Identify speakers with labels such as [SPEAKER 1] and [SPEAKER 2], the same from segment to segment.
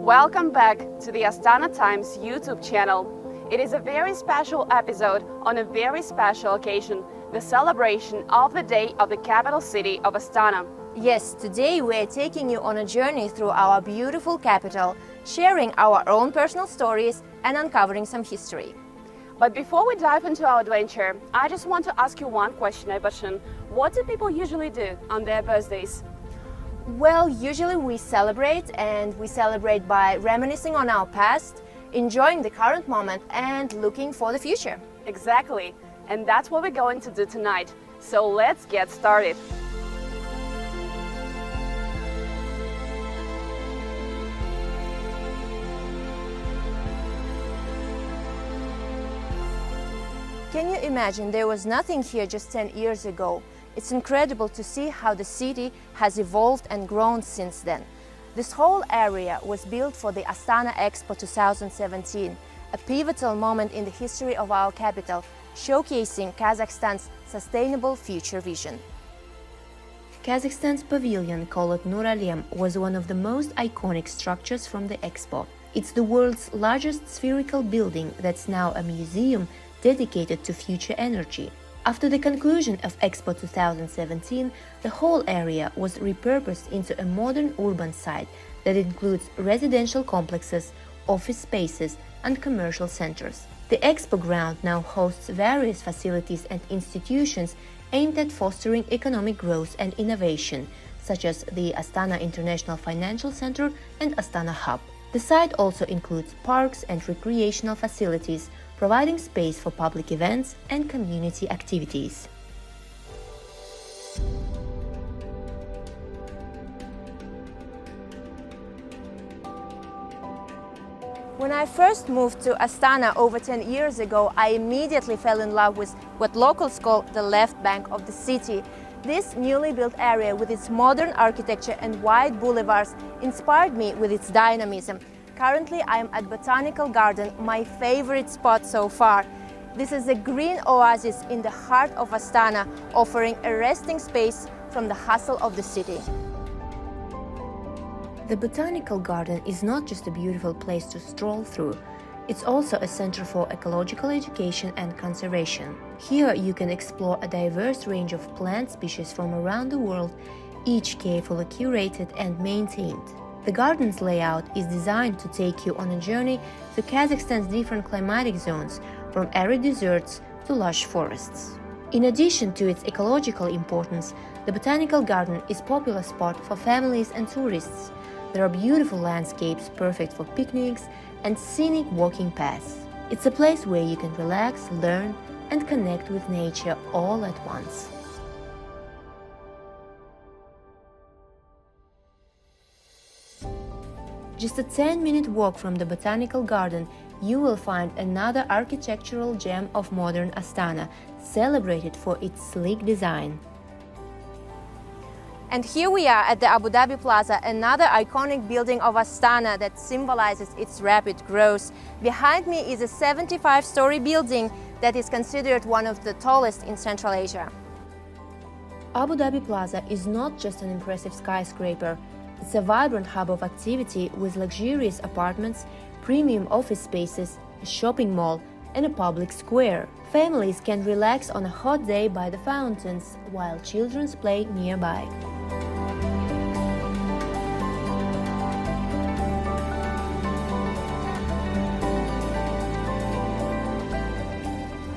[SPEAKER 1] Welcome back to the Astana Times YouTube channel. It is a very special episode on a very special occasion, the celebration of the Day of the capital city of Astana.
[SPEAKER 2] Yes, today we are taking you on a journey through our beautiful capital, sharing our own personal stories and uncovering some history.
[SPEAKER 1] But before we dive into our adventure, I just want to ask you one question, Aybarshin. What do people usually do on their birthdays?
[SPEAKER 2] Well, usually we celebrate by reminiscing on our past, enjoying the current moment and looking for the future.
[SPEAKER 1] Exactly, and that's what we're going to do tonight. So let's get started.
[SPEAKER 2] Can you imagine there was nothing here just 10 years ago? It's incredible to see how the city has evolved and grown since then. This whole area was built for the Astana Expo 2017, a pivotal moment in the history of our capital, showcasing Kazakhstan's sustainable future vision. Kazakhstan's pavilion, called Nuralem, was one of the most iconic structures from the Expo. It's the world's largest spherical building that's now a museum dedicated to future energy. After the conclusion of Expo 2017, the whole area was repurposed into a modern urban site that includes residential complexes, office spaces, and commercial centers. The Expo ground now hosts various facilities and institutions aimed at fostering economic growth and innovation, such as the Astana International Financial Center and Astana Hub. The site also includes parks and recreational facilities, providing space for public events and community activities. When I first moved to Astana over 10 years ago, I immediately fell in love with what locals call the left bank of the city. This newly built area with its modern architecture and wide boulevards inspired me with its dynamism. Currently, I am at Botanical Garden, my favorite spot so far. This is a green oasis in the heart of Astana, offering a resting space from the hustle of the city. The Botanical Garden is not just a beautiful place to stroll through, it's also a center for ecological education and conservation. Here you can explore a diverse range of plant species from around the world, each carefully curated and maintained. The garden's layout is designed to take you on a journey to Kazakhstan's different climatic zones, from arid deserts to lush forests. In addition to its ecological importance, the Botanical Garden is a popular spot for families and tourists. There are beautiful landscapes perfect for picnics and scenic walking paths. It's a place where you can relax, learn, and connect with nature all at once. Just a 10-minute walk from the Botanical Garden, you will find another architectural gem of modern Astana, celebrated for its sleek design. And here we are at the Abu Dhabi Plaza, another iconic building of Astana that symbolizes its rapid growth. Behind me is a 75-story building that is considered one of the tallest in Central Asia. Abu Dhabi Plaza is not just an impressive skyscraper. It's a vibrant hub of activity with luxurious apartments, premium office spaces, a shopping mall, and a public square. Families can relax on a hot day by the fountains, while children play nearby.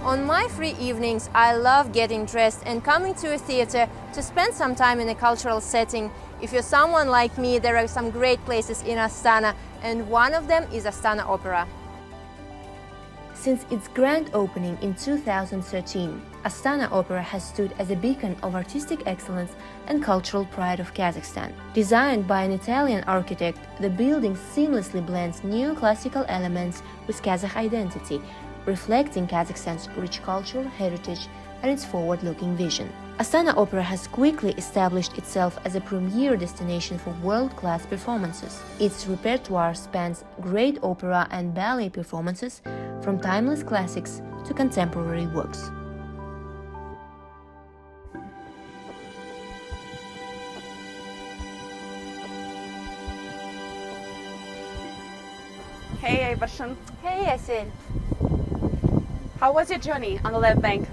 [SPEAKER 2] On my free evenings, I love getting dressed and coming to a theater to spend some time in a cultural setting. If you're someone like me, there are some great places in Astana, and one of them is Astana Opera. Since its grand opening in 2013, Astana Opera has stood as a beacon of artistic excellence and cultural pride of Kazakhstan. Designed by an Italian architect, the building seamlessly blends neoclassical elements with Kazakh identity, reflecting Kazakhstan's rich cultural heritage and its forward-looking vision. Astana Opera has quickly established itself as a premier destination for world-class performances. Its repertoire spans great opera and ballet performances, from timeless classics to contemporary works.
[SPEAKER 1] Hey, Aybarshan.
[SPEAKER 2] Hey, Yessil.
[SPEAKER 1] How was your journey on the left bank?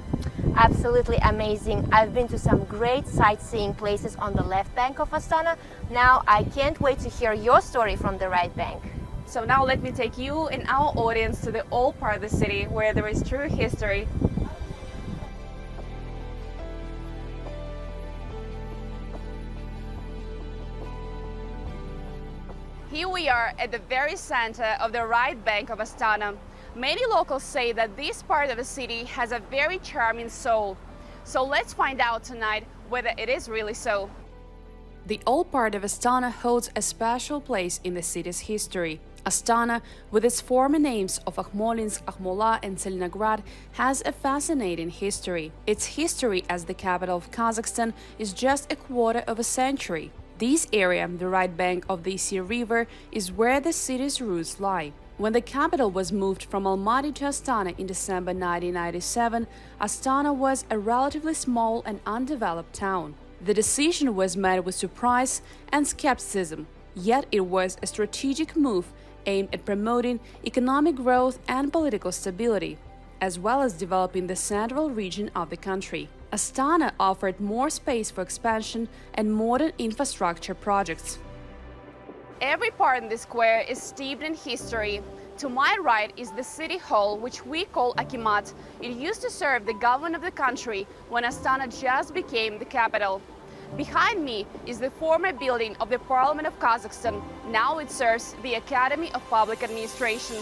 [SPEAKER 2] Absolutely amazing. I've been to some great sightseeing places on the left bank of Astana. Now I can't wait to hear your story from the right bank.
[SPEAKER 1] So now let me take you and our audience to the old part of the city where there is true history. Here we are at the very center of the right bank of Astana. Many locals say that this part of the city has a very charming soul. So let's find out tonight whether it is really so. The old part of Astana holds a special place in the city's history. Astana, with its former names of Akhmolinsk, Akhmola and Tselinograd, has a fascinating history. Its history as the capital of Kazakhstan is just a quarter of a century. This area, the right bank of the Yessil River, is where the city's roots lie. When the capital was moved from Almaty to Astana in December 1997, Astana was a relatively small and undeveloped town. The decision was met with surprise and skepticism, yet it was a strategic move aimed at promoting economic growth and political stability, as well as developing the central region of the country. Astana offered more space for expansion and modern infrastructure projects. Every part in the square is steeped in history. To my right is the city hall, which we call Akimat. It used to serve the government of the country when Astana just became the capital. Behind me is the former building of the Parliament of Kazakhstan. Now it serves the Academy of Public Administration.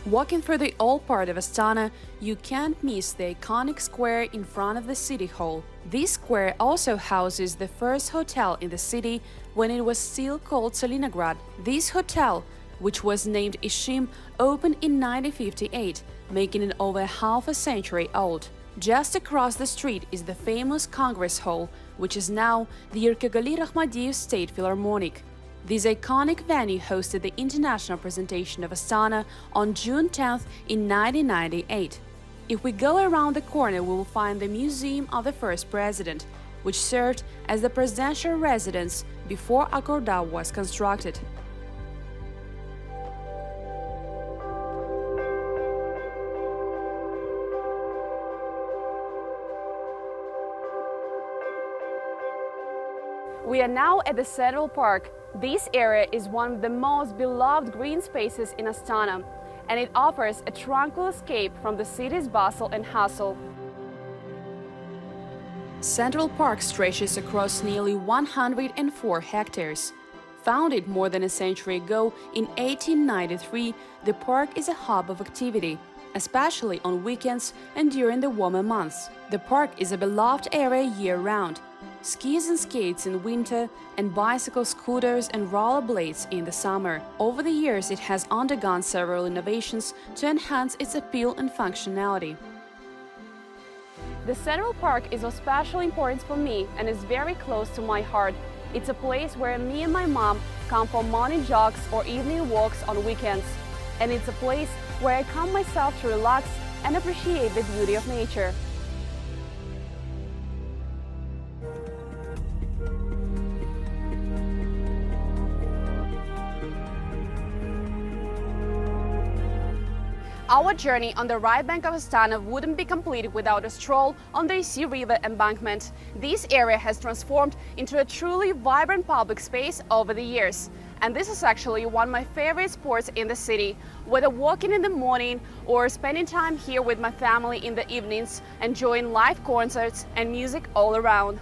[SPEAKER 1] Walking through the old part of Astana, you can't miss the iconic square in front of the city hall. This square also houses the first hotel in the city when it was still called Tselinograd. This hotel, which was named Ishim, opened in 1958, making it over half a century old. Just across the street is the famous Congress Hall, which is now the Erkegali Rakhmadiyev State Philharmonic. This iconic venue hosted the international presentation of Astana on June 10th in 1998. If we go around the corner, we will find the Museum of the First President, which served as the presidential residence before Akorda was constructed. We are now at the Central Park. This area is one of the most beloved green spaces in Astana, and it offers a tranquil escape from the city's bustle and hustle. Central Park stretches across nearly 104 hectares. Founded more than a century ago in 1893, the park is a hub of activity, especially on weekends and during the warmer months. The park is a beloved area year-round. Skis and skates in winter, and bicycle scooters and rollerblades in the summer. Over the years, it has undergone several innovations to enhance its appeal and functionality. The Central Park is of special importance for me and is very close to my heart. It's a place where me and my mom come for morning jogs or evening walks on weekends. And it's a place where I come myself to relax and appreciate the beauty of nature. Our journey on the right bank of Astana wouldn't be complete without a stroll on the Yessil River embankment. This area has transformed into a truly vibrant public space over the years. And this is actually one of my favorite spots in the city. Whether walking in the morning or spending time here with my family in the evenings, enjoying live concerts and music all around.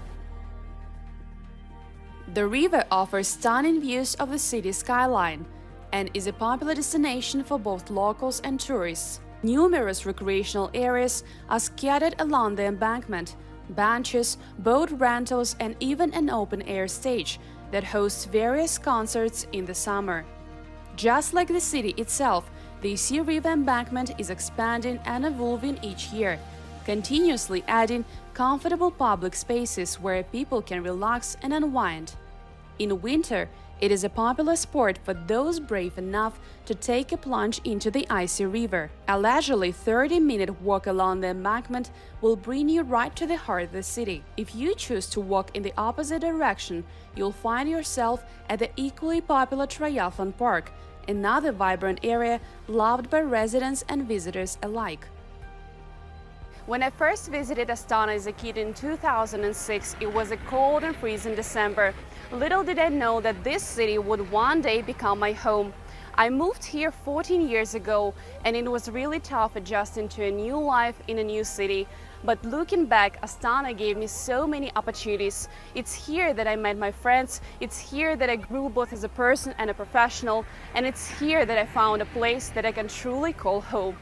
[SPEAKER 1] The river offers stunning views of the city skyline and is a popular destination for both locals and tourists. Numerous recreational areas are scattered along the embankment, benches, boat rentals, and even an open-air stage that hosts various concerts in the summer. Just like the city itself, the Yessil River embankment is expanding and evolving each year, continuously adding comfortable public spaces where people can relax and unwind. In winter, it is a popular sport for those brave enough to take a plunge into the icy river. A leisurely 30-minute walk along the embankment will bring you right to the heart of the city. If you choose to walk in the opposite direction, you'll find yourself at the equally popular Triathlon Park, another vibrant area loved by residents and visitors alike. When I first visited Astana as a kid in 2006, it was a cold and freezing December. Little did I know that this city would one day become my home. I moved here 14 years ago, and it was really tough adjusting to a new life in a new city. But looking back, Astana gave me so many opportunities. It's here that I met my friends, it's here that I grew both as a person and a professional, and it's here that I found a place that I can truly call home.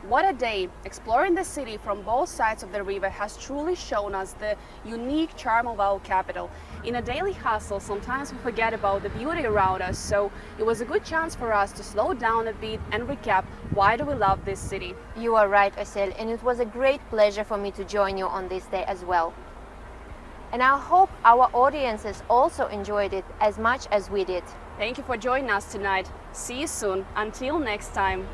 [SPEAKER 1] What a day! Exploring the city from both sides of the river has truly shown us the unique charm of our capital. In a daily hustle, sometimes we forget about the beauty around us, so it was a good chance for us to slow down a bit and recap why do we love this city.
[SPEAKER 2] You are right, Yessil, and it was a great pleasure for me to join you on this day as well. And I hope our audiences also enjoyed it as much as we did.
[SPEAKER 1] Thank you for joining us tonight. See you soon. Until next time.